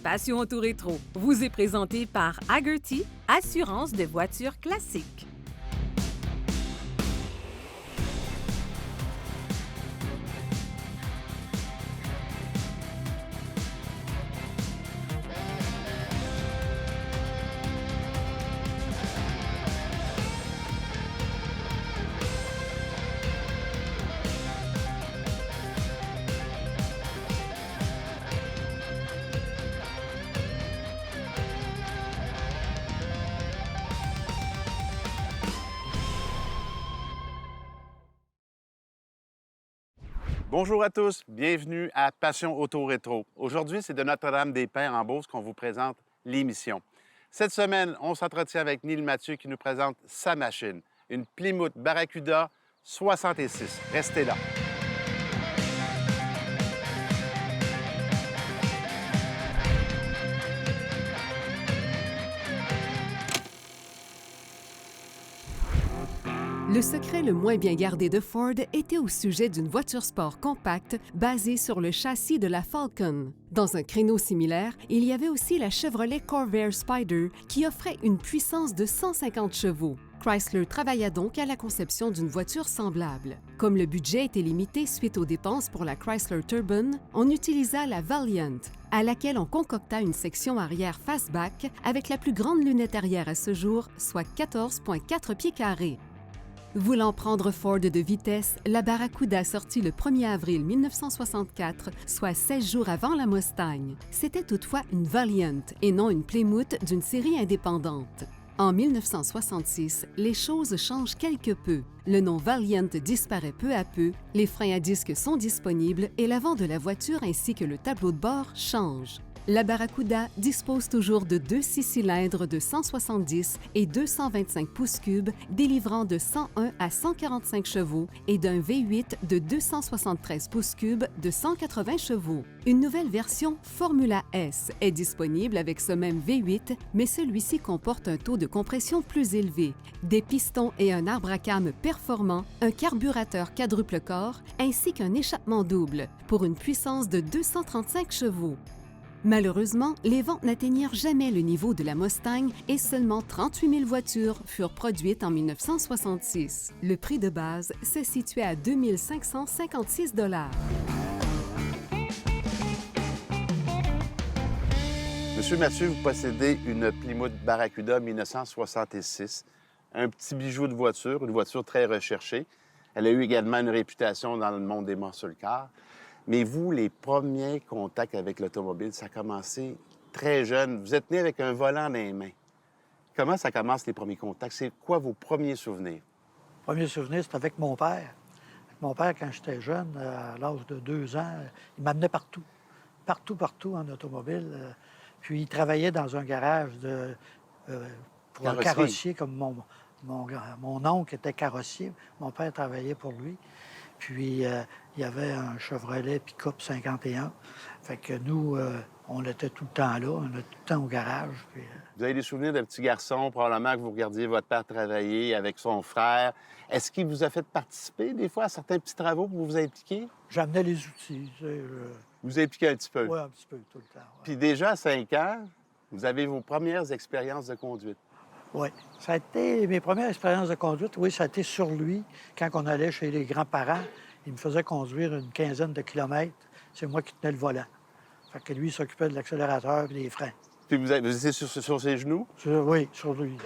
Passion Auto Rétro vous est présenté par Hagerty, assurance de voitures classiques. Bonjour à tous, bienvenue à Passion Auto Rétro. Aujourd'hui, c'est de Notre-Dame-des-Pins en Beauce qu'on vous présente l'émission. Cette semaine, on s'entretient avec Neil Mathieu qui nous présente sa machine, une Plymouth Barracuda 66. Restez là. Le secret le moins bien gardé de Ford était au sujet d'une voiture sport compacte basée sur le châssis de la Falcon. Dans un créneau similaire, il y avait aussi la Chevrolet Corvair Spider qui offrait une puissance de 150 chevaux. Chrysler travailla donc à la conception d'une voiture semblable. Comme le budget était limité suite aux dépenses pour la Chrysler Turban, on utilisa la Valiant, à laquelle on concocta une section arrière fastback avec la plus grande lunette arrière à ce jour, soit 14,4 pieds carrés. Voulant prendre Ford de vitesse, la Barracuda sortit le 1er avril 1964, soit 16 jours avant la Mustang. C'était toutefois une Valiant et non une Plymouth d'une série indépendante. En 1966, les choses changent quelque peu. Le nom Valiant disparaît peu à peu, les freins à disque sont disponibles et l'avant de la voiture ainsi que le tableau de bord changent. La Barracuda dispose toujours de deux 6 cylindres de 170 et 225 pouces cubes, délivrant de 101 à 145 chevaux et d'un V8 de 273 pouces cubes de 180 chevaux. Une nouvelle version Formula S est disponible avec ce même V8, mais celui-ci comporte un taux de compression plus élevé, des pistons et un arbre à cames performant, un carburateur quadruple corps ainsi qu'un échappement double, pour une puissance de 235 chevaux. Malheureusement, les ventes n'atteignirent jamais le niveau de la Mustang et seulement 38 000 voitures furent produites en 1966. Le prix de base se situait à 2 556 $. Monsieur Mathieu, vous possédez une Plymouth Barracuda 1966, un petit bijou de voiture, une voiture très recherchée. Elle a eu également une réputation dans le monde des muscle cars. Mais vous, les premiers contacts avec l'automobile, ça a commencé très jeune. Vous êtes né avec un volant dans les mains. Comment ça commence, les premiers contacts? C'est quoi vos premiers souvenirs? Le premier souvenir, c'est avec mon père. Avec mon père, quand j'étais jeune, à l'âge de 2 ans, il m'amenait partout. Partout en automobile. Puis il travaillait dans un garage pour un carrossier, comme mon oncle était carrossier. Mon père travaillait pour lui. Puis, il y avait un Chevrolet pick-up 51. Fait que nous, on était tout le temps là, on était tout le temps au garage. Puis, Vous avez des souvenirs de petit garçon, probablement que vous regardiez votre père travailler avec son frère. Est-ce qu'il vous a fait participer des fois à certains petits travaux pour vous impliquer? J'amenais les outils. Tu sais, Vous impliquez un petit peu. Oui, un petit peu, tout le temps. Ouais. Puis déjà, à 5 ans, vous avez vos premières expériences de conduite. Oui. Ça a été mes premières expériences de conduite. Oui, ça a été sur lui. Quand on allait chez les grands-parents, il me faisait conduire une quinzaine de kilomètres. C'est moi qui tenais le volant. Fait que lui, il s'occupait de l'accélérateur et des freins. Puis vous étiez sur ses genoux? Oui, sur lui.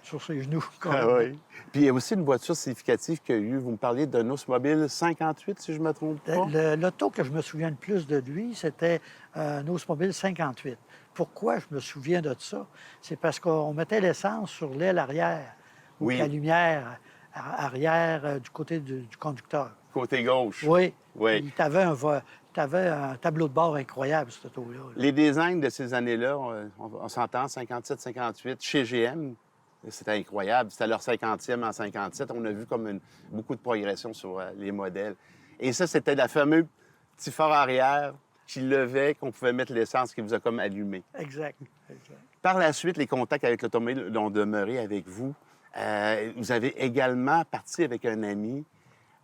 Sur ses genoux. Ah oui. Puis il y a aussi une voiture significative qu'il y a eu. Vous me parliez d'un Oldsmobile 58, si je ne me trompe pas. L'auto que je me souviens le plus de lui, c'était un Oldsmobile 58. Pourquoi je me souviens de ça? C'est parce qu'on mettait l'essence sur l'aile arrière, ou Oui. la lumière arrière du côté du conducteur. Côté gauche. Oui. Oui. Il t'avait un tableau de bord incroyable, cette auto-là. Là. Les designs de ces années-là, on s'entend, 57, 58, chez GM, c'était incroyable. C'était leur 50e en 57. On a vu comme beaucoup de progression sur les modèles. Et ça, c'était le fameux petit phare arrière qui levait, qu'on pouvait mettre l'essence qui vous a comme allumé. Exact. Par la suite, les contacts avec l'automobile ont demeuré avec vous. Vous avez également parti avec un ami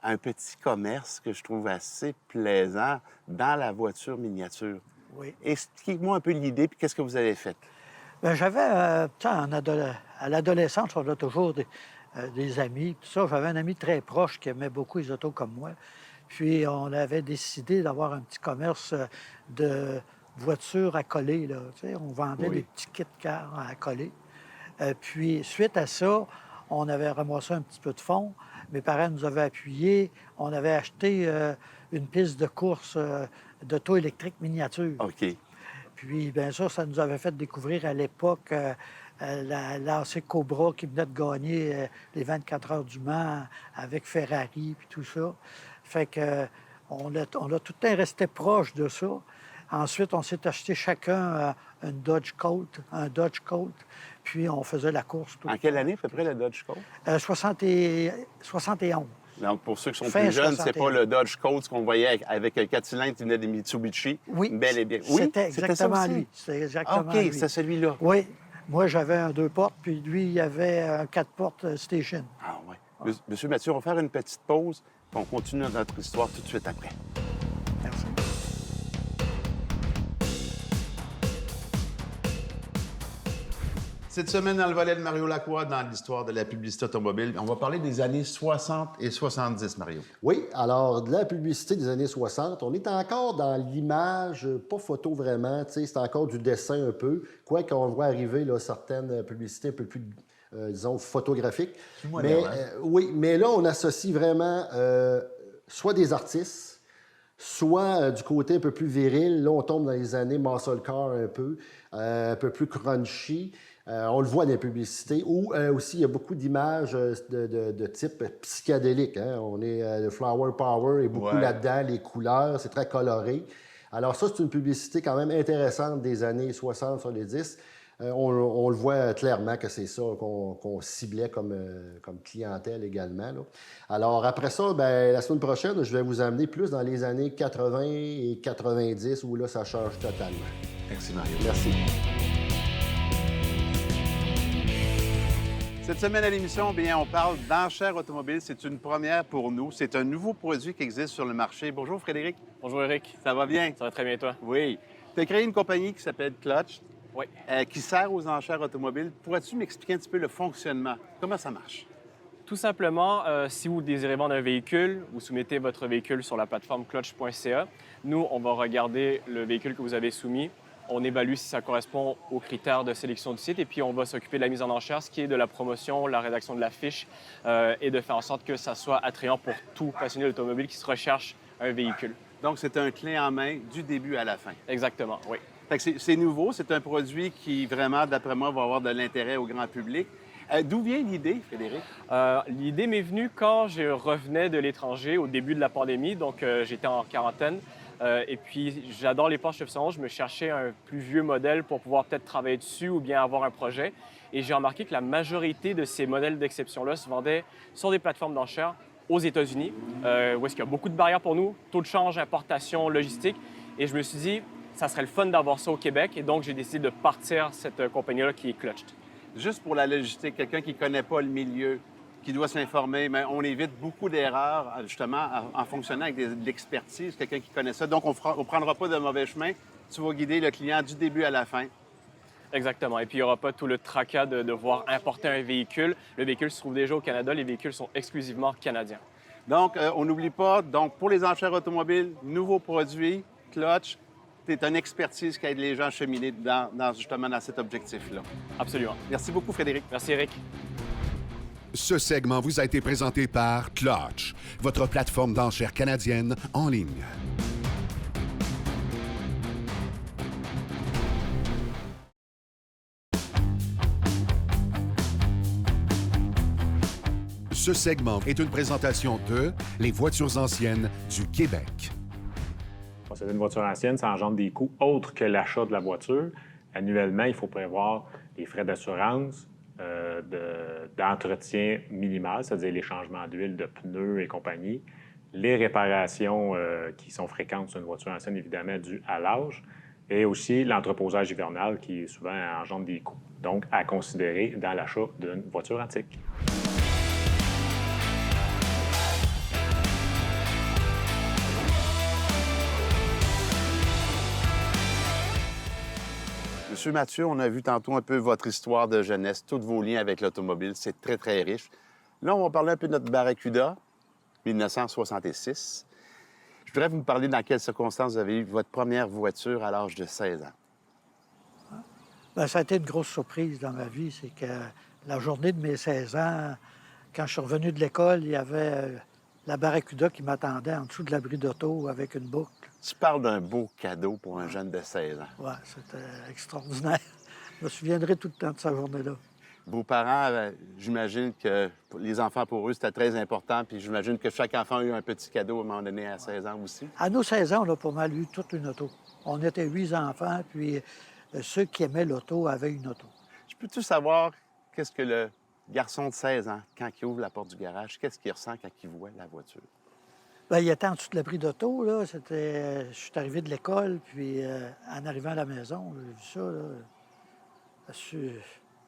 un petit commerce que je trouve assez plaisant dans la voiture miniature. Oui. Expliquez-moi un peu l'idée, puis qu'est-ce que vous avez fait? Bien, j'avais, tu sais, à l'adolescence, on a toujours des amis, tout ça. J'avais un ami très proche qui aimait beaucoup les autos comme moi. Puis, on avait décidé d'avoir un petit commerce de voitures à coller, là. Tu sais, on vendait Oui. des petits kits cars à coller. Puis, suite à ça, on avait ramassé un petit peu de fonds. Mes parents nous avaient appuyés. On avait acheté une piste de course d'auto électrique miniature. OK. Puis, bien ça nous avait fait découvrir à l'époque la l'AC Cobra qui venait de gagner les 24 heures du Mans avec Ferrari puis tout ça. Fait que on a tout le temps resté proche de ça. Ensuite, on s'est acheté chacun une Dodge Colt, un Dodge Colt, puis on faisait la course tout En le quelle temps. année, à peu près, le Dodge Colt? 71. Donc, pour ceux qui sont Fin plus jeunes, c'est 61. pas le Dodge Colt qu'on voyait avec un 4 cylindres qui venait des Mitsubishi. Oui, Bel et bien. Oui, c'était ça exactement aussi? lui. C'était exactement OK, lui. c'est celui-là. Oui. Moi, j'avais un 2 portes, puis lui, il avait un 4 portes Station. Ah oui. Monsieur Mathieu, on va faire une petite pause, puis on continue notre histoire tout de suite après. Merci. Cette semaine, dans le volet de Mario Lacroix, dans l'histoire de la publicité automobile, on va parler des années 60 et 70, Mario. Oui, alors de la publicité des années 60, on est encore dans l'image, pas photo vraiment, tu sais, c'est encore du dessin un peu, quoique on voit arriver là, certaines publicités un peu plus, disons, photographiques. Plus Mais moderne, hein? oui, mais là, on associe vraiment soit des artistes, soit du côté un peu plus viril. Là, on tombe dans les années muscle car un peu plus crunchy. On le voit dans les publicités. Ou aussi, il y a beaucoup d'images de type psychédélique. Hein? On est le flower power est beaucoup Ouais. là-dedans, les couleurs, c'est très coloré. Alors ça, c'est une publicité quand même intéressante des années 60 sur les 10. On le voit clairement que c'est ça qu'on ciblait comme clientèle également, là. Alors après ça, ben, la semaine prochaine, je vais vous amener plus dans les années 80 et 90 où là, ça change totalement. Merci, Mario. Merci. Cette semaine à l'émission, bien, on parle d'enchères automobiles. C'est une première pour nous. C'est un nouveau produit qui existe sur le marché. Bonjour, Frédéric. Bonjour Eric, Ça va bien? ça va très bien toi? Oui. Tu as créé une compagnie qui s'appelle Clutch, Oui. qui sert aux enchères automobiles. Pourrais-tu m'expliquer un petit peu le fonctionnement? Comment ça marche? Tout simplement, si vous désirez vendre un véhicule, vous soumettez votre véhicule sur la plateforme clutch.ca. Nous, on va regarder le véhicule que vous avez soumis. On évalue si ça correspond aux critères de sélection du site et puis on va s'occuper de la mise en enchère, ce qui est de la promotion, la rédaction de la fiche et de faire en sorte que ça soit attrayant pour tout passionné d'automobile qui se recherche un véhicule. Donc, c'est un clé en main du début à la fin. Exactement, oui. Fait que c'est nouveau. C'est un produit qui, vraiment, d'après moi, va avoir de l'intérêt au grand public. D'où vient l'idée, Frédéric? L'idée m'est venue quand je revenais de l'étranger au début de la pandémie, donc j'étais en quarantaine. Et puis, j'adore les Porsche 911. Je me cherchais un plus vieux modèle pour pouvoir peut-être travailler dessus ou bien avoir un projet. Et j'ai remarqué que la majorité de ces modèles d'exception-là se vendaient sur des plateformes d'enchères aux États-Unis, où est-ce qu'il y a beaucoup de barrières pour nous, taux de change, importation, logistique. Et je me suis dit, ça serait le fun d'avoir ça au Québec. Et donc, j'ai décidé de partir cette compagnie-là qui est Clutched. Juste pour la logistique, quelqu'un qui ne connaît pas le milieu, qui doit s'informer, mais on évite beaucoup d'erreurs, justement, en fonctionnant avec de l'expertise, quelqu'un qui connaît ça. Donc, on ne prendra pas de mauvais chemin. Tu vas guider le client du début à la fin. Exactement. Et puis, il n'y aura pas tout le tracas de devoir importer un véhicule. Le véhicule se trouve déjà au Canada. Les véhicules sont exclusivement canadiens. Donc, on n'oublie pas, donc, pour les enchères automobiles, nouveau produit, Clutch. Tu es une expertise qui aide les gens à cheminer justement dans cet objectif-là. Absolument. Merci beaucoup, Frédéric. Merci, Eric. Ce segment vous a été présenté par Clutch, votre plateforme d'enchères canadienne en ligne. Ce segment est une présentation de Les voitures anciennes du Québec. Posséder une voiture ancienne, ça engendre des coûts autres que l'achat de la voiture. Annuellement, il faut prévoir les frais d'assurance, d'entretien minimal, c'est-à-dire les changements d'huile, de pneus et compagnie, les réparations qui sont fréquentes sur une voiture ancienne, évidemment, dues à l'âge, et aussi l'entreposage hivernal qui souvent engendre des coûts. Donc, à considérer dans l'achat d'une voiture antique. Monsieur Mathieu, on a vu tantôt un peu votre histoire de jeunesse, tous vos liens avec l'automobile. C'est très, très riche. Là, on va parler un peu de notre Barracuda, 1966. Je voudrais vous me parler dans quelles circonstances vous avez eu votre première voiture à l'âge de 16 ans. Bien, ça a été une grosse surprise dans ma vie. C'est que la journée de mes 16 ans, quand je suis revenu de l'école, il y avait la Barracuda qui m'attendait en dessous de l'abri d'auto avec une boucle. Tu parles d'un beau cadeau pour un jeune de 16 ans. Oui, c'était extraordinaire. Je me souviendrai tout le temps de cette journée-là. Vos parents, j'imagine que les enfants, pour eux, c'était très important. Puis j'imagine que chaque enfant a eu un petit cadeau à un moment donné à 16 ans aussi. À nos 16 ans, on a pas mal eu toute une auto. On était 8 enfants, puis ceux qui aimaient l'auto avaient une auto. Je peux-tu savoir qu'est-ce que le garçon de 16 ans, quand il ouvre la porte du garage, qu'est-ce qu'il ressent quand il voit la voiture? Bien, il était en dessous de l'abri d'auto, là. Je suis arrivé de l'école, puis en arrivant à la maison, j'ai vu ça, là.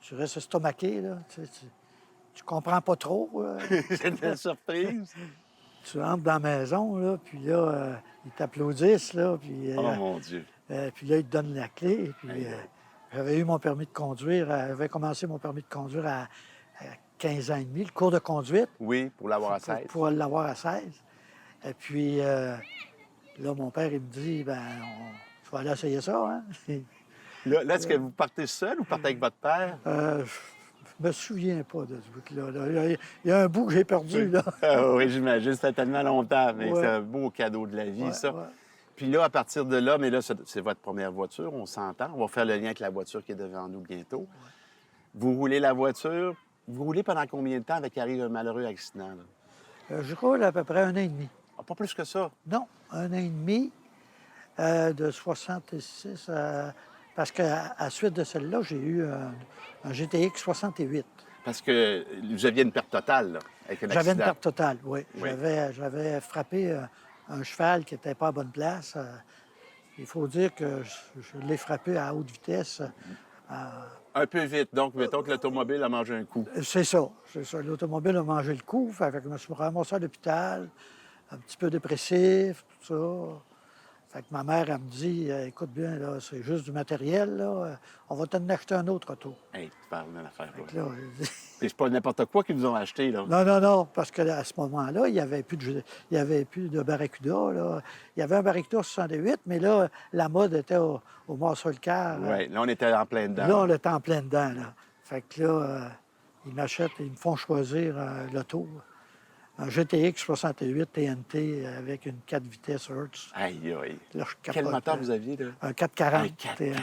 Tu restes estomaqué, là. Tu comprends pas trop. C'était une surprise. Tu rentres dans la maison, là, puis là, ils t'applaudissent, là, puis... Oh mon Dieu. Puis là, ils te donnent la clé, puis... Aïe. J'avais eu mon permis de conduire, j'avais commencé mon permis de conduire à 15 ans et demi, le cours de conduite. Oui, pour l'avoir à 16. Pour l'avoir à 16. Et puis, là, mon père, il me dit, tu vas aller essayer ça, hein? Là, est-ce que vous partez seul ou partez avec votre père? Je me souviens pas de ce bout-là. Là. Il y a un bout que j'ai perdu, là. Ah oui, j'imagine, c'était tellement longtemps, mais Ouais. c'est un beau cadeau de la vie, Ouais, ça. ouais. Puis là, à partir de là, mais là, c'est votre première voiture, on s'entend. On va faire le lien avec la voiture qui est devant nous bientôt. Vous roulez la voiture. Vous roulez pendant combien de temps avec arrive un malheureux accident? Là? Je roule à peu près 1 an et demi. Ah, pas plus que ça. Non, 1 an et demi, de 66 parce qu'à la suite de celle-là, j'ai eu un GTX 68. Parce que vous aviez une perte totale, là, avec un accident. J'avais une perte totale, oui. Oui. J'avais frappé un cheval qui n'était pas à bonne place. Il faut dire que je l'ai frappé à haute vitesse. Un peu vite. Donc, mettons que l'automobile a mangé un coup. C'est ça. L'automobile a mangé le coup. Fait que je me suis ramassé à l'hôpital, un petit peu dépressif, tout ça. Fait que ma mère, elle me dit, écoute bien, là, c'est juste du matériel, là. On va t'en acheter un autre auto. Hey, tu parles d'une affaire. Fait que là, j'ai dit, Et c'est pas n'importe quoi qu'ils vous ont acheté, là. non, parce qu'à ce moment-là, il n'y avait plus de Barracuda, là. Il y avait un Barracuda 68, mais là, la mode était au muscle car. Oui, là, on était en plein dedans. Là, on était en plein dedans, là. Fait que là, ils me font choisir l'auto. Un GTX 68 TNT avec une 4 vitesses Hertz. Aïe, aïe. Là, je Quel capote, moteur là. vous aviez, là? Un 440 Un 440. TNT.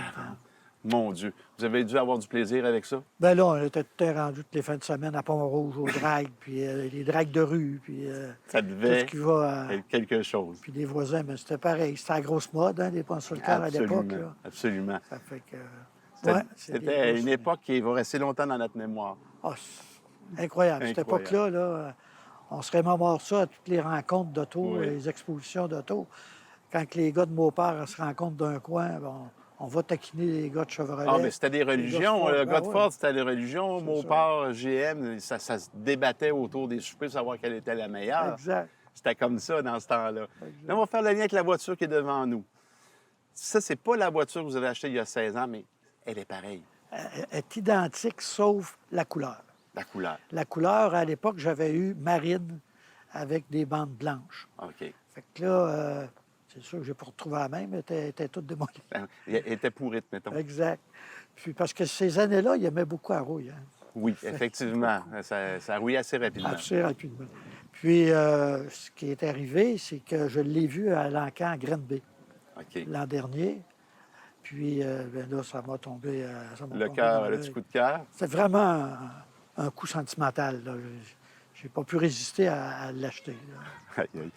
Mon Dieu. Vous avez dû avoir du plaisir avec ça? Ben là, on était tout rendu toutes les fins de semaine à Pont-Rouge, au drag, puis les drags de rue, puis Ça tout ce devait qui va... être quelque chose. Puis les voisins, mais c'était pareil. C'était la grosse mode, hein, les ponts sur le car à l'époque. Absolument. Là. Absolument. Ça fait que... C'était ouais, c'est des c'était grosses- une époque qui va rester longtemps dans notre mémoire. Ah, c'est incroyable. Cette Incroyable. époque-là, là, on se remémore ça à toutes les rencontres d'auto, Oui. les expositions d'auto. Quand les gars de Maupert se rencontrent d'un coin, on va taquiner les gars de Chevrolet. Ah, mais c'était des religions. Le gars de Ford, c'était des religions. C'est Mopar, GM, ça se débattait autour des soupers, savoir quelle était la meilleure. Exact. C'était comme ça dans ce temps-là. Exact. Là, on va faire le lien avec la voiture qui est devant nous. Ça, c'est pas la voiture que vous avez achetée il y a 16 ans, mais elle est pareille, Elle est identique, sauf la couleur. la couleur. La couleur, à l'époque, j'avais eu marine avec des bandes blanches. OK. Fait que là, c'est sûr que j'ai pas retrouvé la même, elle était toute démolie. Elle était pourrite, mettons. Exact. Puis parce que ces années-là, il aimait beaucoup la rouille. Hein? Oui, effectivement. Ça rouille assez rapidement. Assez rapidement. Puis, ce qui est arrivé, c'est que je l'ai vu à l'encan à Grenby OK. l'an dernier. Puis, ben là, ça m'a tombé. Ça m'a Le tombé cœur, dans le l'œil. petit coup de cœur. C'est vraiment un coup sentimental. Là. J'ai pas pu résister à l'acheter. là. Aïe, aïe.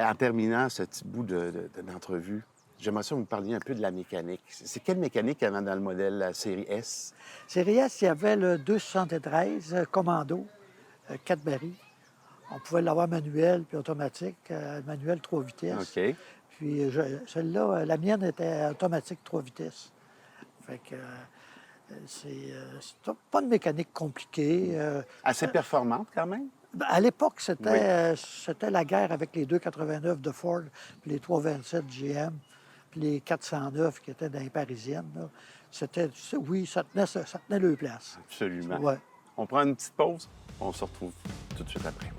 En terminant ce petit bout d'entrevue, j'aimerais ça que vous me parliez un peu de la mécanique. C'est quelle mécanique qu'il y avait dans le modèle la série S? Série S, il y avait le 273 Commando, 4 barils. On pouvait l'avoir manuel puis automatique. Manuel 3 vitesses. OK. Puis celle-là, la mienne était automatique 3 vitesses. Fait que c'est pas une mécanique compliquée. Assez performante, quand même? À l'époque, c'était la guerre avec les 289 de Ford puis les 327 GM. les 409 qui étaient dans les parisiennes, là, oui, ça tenait leur place. Absolument. Ouais. On prend une petite pause. On se retrouve tout de suite après.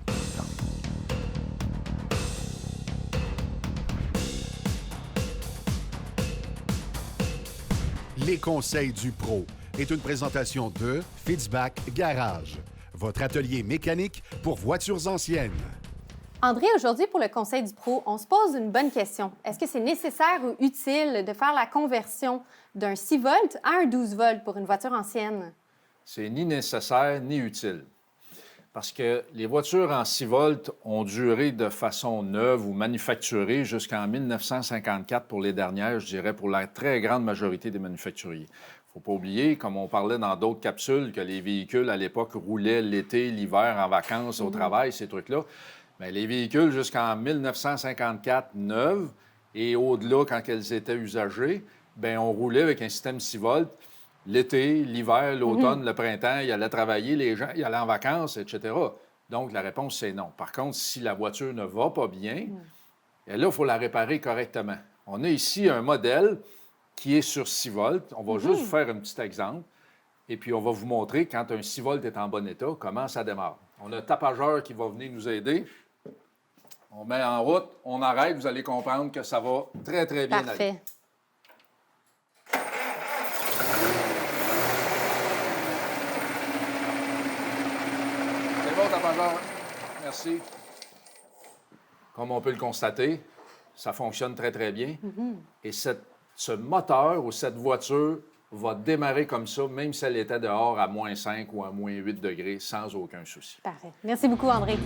Les conseils du pro est une présentation de Fitzbach Garage, votre atelier mécanique pour voitures anciennes. André, aujourd'hui, pour le Conseil du Pro, on se pose une bonne question. Est-ce que c'est nécessaire ou utile de faire la conversion d'un 6 volts à un 12 volts pour une voiture ancienne? C'est ni nécessaire ni utile. Parce que les voitures en 6 volts ont duré de façon neuve ou manufacturée jusqu'en 1954 pour les dernières, je dirais, pour la très grande majorité des manufacturiers. Il ne faut pas oublier, comme on parlait dans d'autres capsules, que les véhicules, à l'époque, roulaient l'été, l'hiver, en vacances, au travail, ces trucs-là. Bien, les véhicules, jusqu'en 1954, neuves, et au-delà, quand elles étaient usagées, bien, on roulait avec un système 6 volts. L'été, l'hiver, l'automne, le printemps, ils allaient travailler, les gens, ils allaient en vacances, etc. Donc, la réponse, c'est non. Par contre, si la voiture ne va pas bien, là, il faut la réparer correctement. On a ici un modèle qui est sur 6 volts. On va juste vous faire un petit exemple. Et puis, on va vous montrer, quand un 6 volts est en bon état, comment ça démarre. On a un tapageur qui va venir nous aider. On met en route, on arrête, vous allez comprendre que ça va très, très bien aller. Parfait. C'est bon, tapageur. Merci. Comme on peut le constater, ça fonctionne très, très bien. Et ce moteur ou cette voiture va démarrer comme ça, même si elle était dehors à moins 5 ou à moins 8 degrés, sans aucun souci. Parfait. Merci beaucoup, André.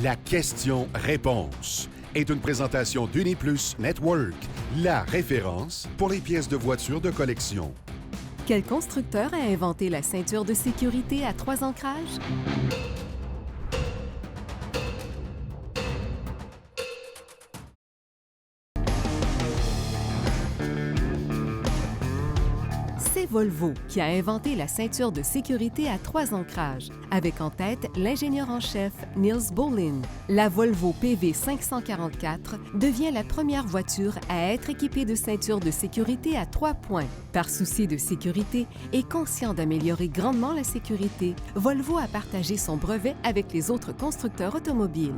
La question-réponse est une présentation d'Uniplus Network, la référence pour les pièces de voitures de collection. Quel constructeur a inventé la ceinture de sécurité à 3 ancrages? C'est Volvo qui a inventé la ceinture de sécurité à 3 ancrages, avec en tête l'ingénieur en chef Niels Bohlin. La Volvo PV544 devient la première voiture à être équipée de ceintures de sécurité à 3 points. Par souci de sécurité et conscient d'améliorer grandement la sécurité, Volvo a partagé son brevet avec les autres constructeurs automobiles.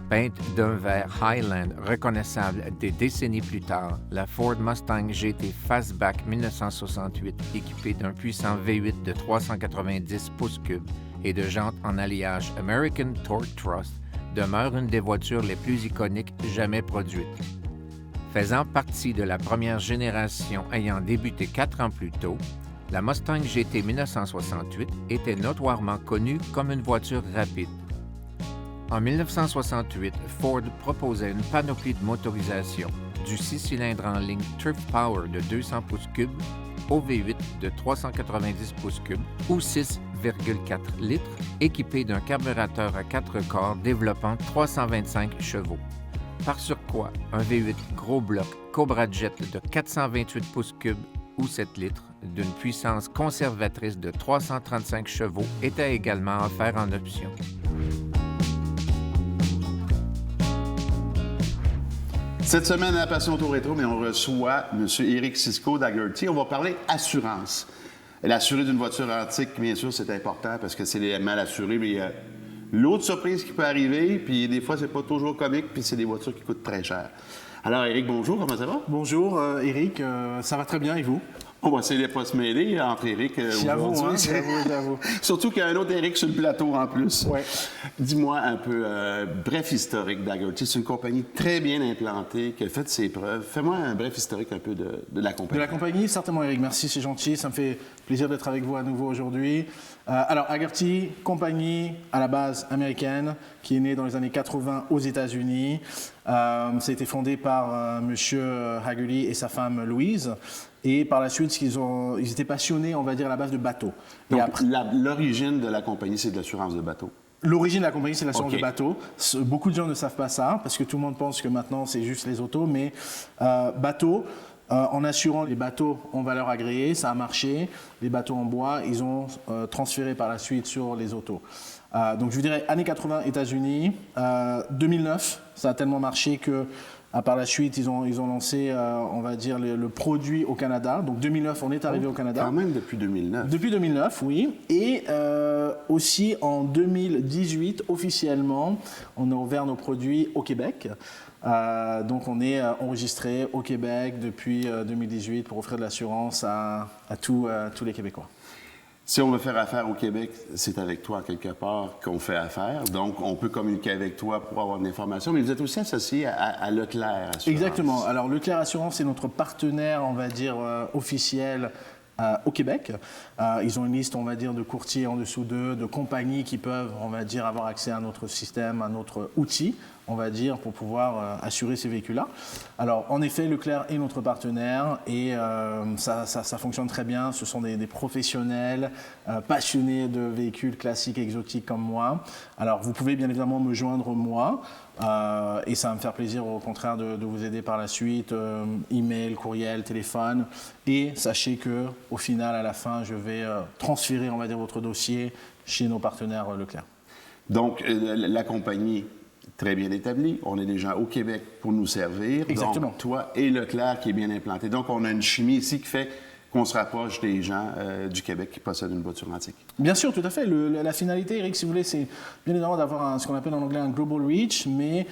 Peinte d'un vert Highland reconnaissable des décennies plus tard, la Ford Mustang GT Fastback 1968, équipée d'un puissant V8 de 390 pouces cubes et de jantes en alliage American Torque Trust, demeure une des voitures les plus iconiques jamais produites. Faisant partie de la première génération ayant débuté 4 ans plus tôt, la Mustang GT 1968 était notoirement connue comme une voiture rapide. En 1968, Ford proposait une panoplie de motorisation, du 6 cylindres en ligne Turf Power de 200 pouces cubes au V8 de 390 pouces cubes ou 6,4 litres, équipé d'un carburateur à 4 corps développant 325 chevaux. Par surcroît, un V8 gros bloc Cobra Jet de 428 pouces cubes ou 7 litres, d'une puissance conservatrice de 335 chevaux, était également offert en option. Cette semaine, à Passion Auto Rétro, mais on reçoit M. Éric Cisco d'Hagerty. On va parler assurance. L'assurer d'une voiture antique, bien sûr, c'est important parce que c'est les mal assurés, mais il y a l'autre surprise qui peut arriver, puis des fois, c'est pas toujours comique, puis c'est des voitures qui coûtent très cher. Alors, Éric, bonjour, comment ça va? Bonjour, Éric, ça va très bien, et vous? On va essayer de ne pas se mêler entre Éric J'avoue, aujourd'hui. j'avoue. Surtout qu'il y a un autre Éric sur le plateau en plus. Ouais. Dis-moi un peu, bref historique d'Hagerty. C'est une compagnie très bien implantée, qui a fait ses preuves. Fais-moi un bref historique un peu de la compagnie. De la compagnie, certainement, Éric. Merci, c'est gentil. Ça me fait plaisir d'être avec vous à nouveau aujourd'hui. Alors, Hagerty, compagnie à la base américaine, qui est née dans les années 80 aux États-Unis. Ça a été fondé par M. Hagerty et sa femme Louise. Et par la suite, ils étaient passionnés, on va dire, à la base de bateaux. Donc, l'origine de la compagnie, c'est de l'assurance de bateaux? L'origine de la compagnie, c'est l'assurance de bateaux. Beaucoup de gens ne savent pas ça, parce que tout le monde pense que maintenant, c'est juste les autos. Mais bateaux, en assurant les bateaux en valeur agréée. Ça a marché. Les bateaux en bois, ils ont transféré par la suite sur les autos. Donc, je vous dirais, années 80, États-Unis. 2009, ça a tellement marché que par la suite, ils ont lancé, on va dire, le produit au Canada. Donc, 2009, on est arrivé au Canada. Quand même depuis 2009. Depuis 2009, oui. Et aussi en 2018, officiellement, on a ouvert nos produits au Québec. Donc, on est enregistré au Québec depuis 2018 pour offrir de l'assurance à tous les Québécois. Si on veut faire affaire au Québec, c'est avec toi, quelque part, qu'on fait affaire. Donc, on peut communiquer avec toi pour avoir de l'information. Mais vous êtes aussi associé à Leclerc Assurance. Exactement. Alors, Leclerc Assurance est notre partenaire, on va dire, officiel au Québec. Ils ont une liste, on va dire, de courtiers en dessous d'eux, de compagnies qui peuvent, on va dire, avoir accès à notre système, à notre outil, on va dire, pour pouvoir assurer ces véhicules-là. Alors, en effet, Leclerc est notre partenaire et ça fonctionne très bien. Ce sont des professionnels passionnés de véhicules classiques et exotiques comme moi. Alors, vous pouvez bien évidemment me joindre moi et ça va me faire plaisir, au contraire, de vous aider par la suite. Email, courriel, téléphone. Et sachez qu'au final, à la fin, je vais transférer, on va dire, votre dossier chez nos partenaires Leclerc. Donc, la compagnie très bien établie. On est des gens au Québec pour nous servir. Exactement. Donc, toi et Leclerc qui est bien implanté. Donc, on a une chimie ici qui fait qu'on se rapproche des gens du Québec qui possèdent une voiture antique. Bien sûr, tout à fait. La finalité, Eric, si vous voulez, c'est bien évidemment d'avoir ce qu'on appelle en anglais un global reach, mais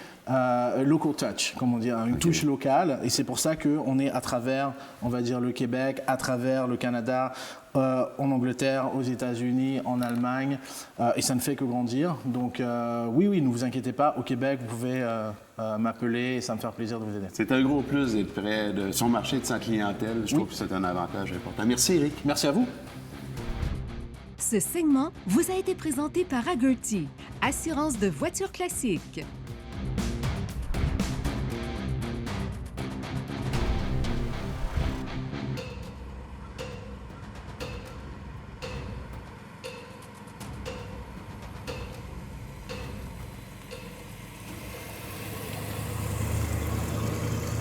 local touch, comme on dit, une touche locale. Et c'est pour ça qu'on est à travers, on va dire, le Québec, à travers le Canada, en Angleterre, aux États-Unis, en Allemagne, et ça ne fait que grandir. Donc oui, ne vous inquiétez pas, au Québec, vous pouvez m'appeler et ça me fait plaisir de vous aider. C'est un gros plus d'être près de son marché et de sa clientèle. Je trouve que c'est un avantage important. Merci, Eric. Merci à vous. Ce segment vous a été présenté par Hagerty, assurance de voitures classiques.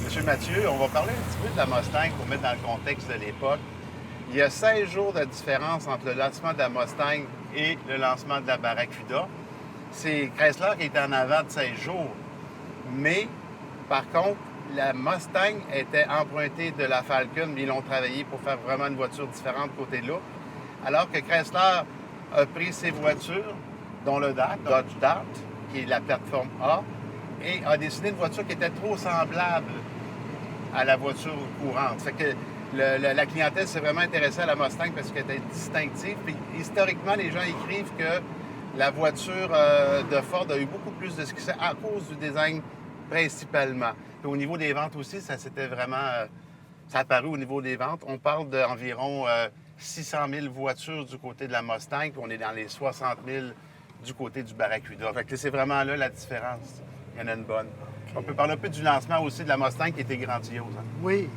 Monsieur Mathieu, on va parler un petit peu de la Mustang pour mettre dans le contexte de l'époque. Il y a 16 jours de différence entre le lancement de la Mustang et le lancement de la Barracuda. C'est Chrysler qui est en avant de 16 jours. Mais, par contre, la Mustang était empruntée de la Falcon, mais ils l'ont travaillé pour faire vraiment une voiture différente côté là. Alors que Chrysler a pris ses voitures, dont le Dodge Dart, qui est la plateforme A, et a dessiné une voiture qui était trop semblable à la voiture courante. Fait que la clientèle s'est vraiment intéressée à la Mustang parce qu'elle était distinctive. Puis, historiquement, les gens écrivent que la voiture de Ford a eu beaucoup plus de succès à cause du design principalement. Puis, au niveau des ventes aussi, ça s'était vraiment... ça a apparu au niveau des ventes. On parle d'environ 600 000 voitures du côté de la Mustang, puis on est dans les 60 000 du côté du Barracuda. Fait que c'est vraiment là la différence. Il y en a une bonne. On peut parler un peu du lancement aussi de la Mustang qui était grandiose. Hein? Oui.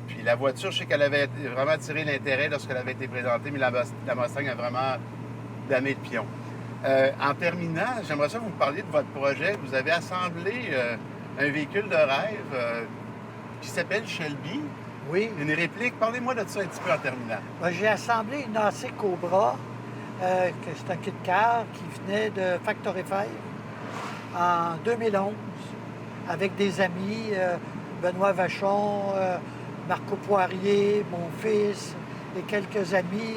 Puis la voiture, je sais qu'elle avait vraiment attiré l'intérêt lorsqu'elle avait été présentée, mais la Mustang a vraiment damé le pion. En terminant, j'aimerais ça que vous parliez de votre projet. Vous avez assemblé un véhicule de rêve qui s'appelle Shelby. Oui. Une réplique. Parlez-moi de ça un petit peu en terminant. Ben, j'ai assemblé une AC Cobra, que c'est un kit car qui venait de Factory 5 en 2011 avec des amis, Benoît Vachon, Marco Poirier, mon fils et quelques amis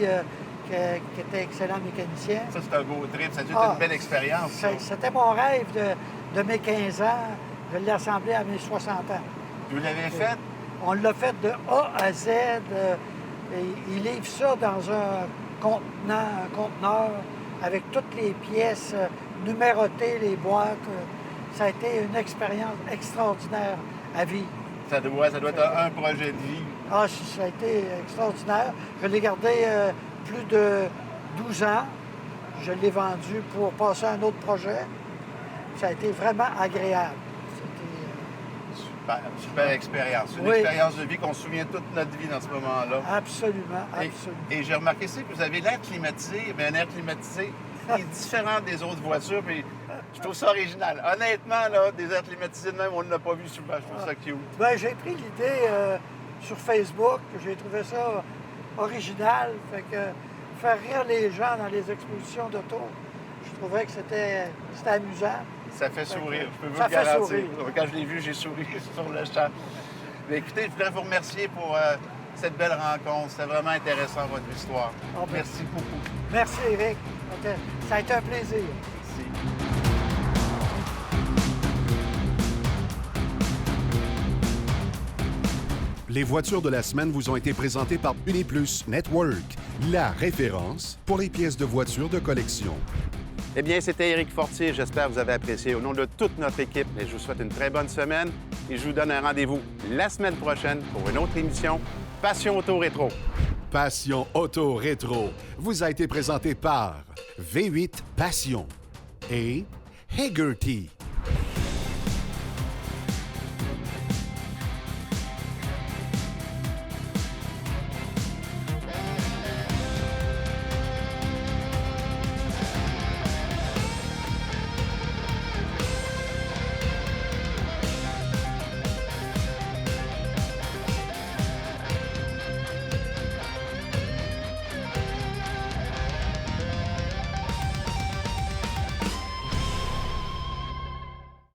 qui étaient excellents mécaniciens. Ça, c'est un beau trip. Ça a dû être une belle expérience. C'était mon rêve de mes 15 ans. Je l'ai assemblé à mes 60 ans. Vous l'avez fait? On l'a fait de A à Z. Et il livre ça dans un conteneur avec toutes les pièces numérotées, les boîtes. Ça a été une expérience extraordinaire à vie. Ça doit être un projet de vie. Ah, ça a été extraordinaire. Je l'ai gardé plus de 12 ans. Je l'ai vendu pour passer à un autre projet. Ça a été vraiment agréable. Super expérience. Une expérience de vie qu'on se souvient toute notre vie dans ce moment-là. Absolument, absolument. Et j'ai remarqué aussi que vous avez l'air climatisé, mais un air climatisé qui est différent des autres voitures. Puis je trouve ça original. Honnêtement, là, des airs climatisés de même, on ne l'a pas vu souvent. Je trouve ça cute. Bien, j'ai pris l'idée. sur Facebook. J'ai trouvé ça original. Fait que faire rire les gens dans les expositions d'auto, je trouvais que c'était amusant. Ça fait sourire, je peux vous ça le garantir. fait sourire. Quand je l'ai vu, j'ai souri sur le champ. Mais écoutez, je voudrais vous remercier pour cette belle rencontre. C'était vraiment intéressant, votre histoire. Oh, ben, merci beaucoup. Merci, Éric. Ça a été un plaisir. Merci. Les voitures de la semaine vous ont été présentées par Uniplus Network, la référence pour les pièces de voitures de collection. Eh bien, c'était Éric Fortier. J'espère que vous avez apprécié. Au nom de toute notre équipe, je vous souhaite une très bonne semaine et je vous donne un rendez-vous la semaine prochaine pour une autre émission Passion Auto Rétro. Passion Auto Rétro vous a été présenté par V8 Passion et Hagerty.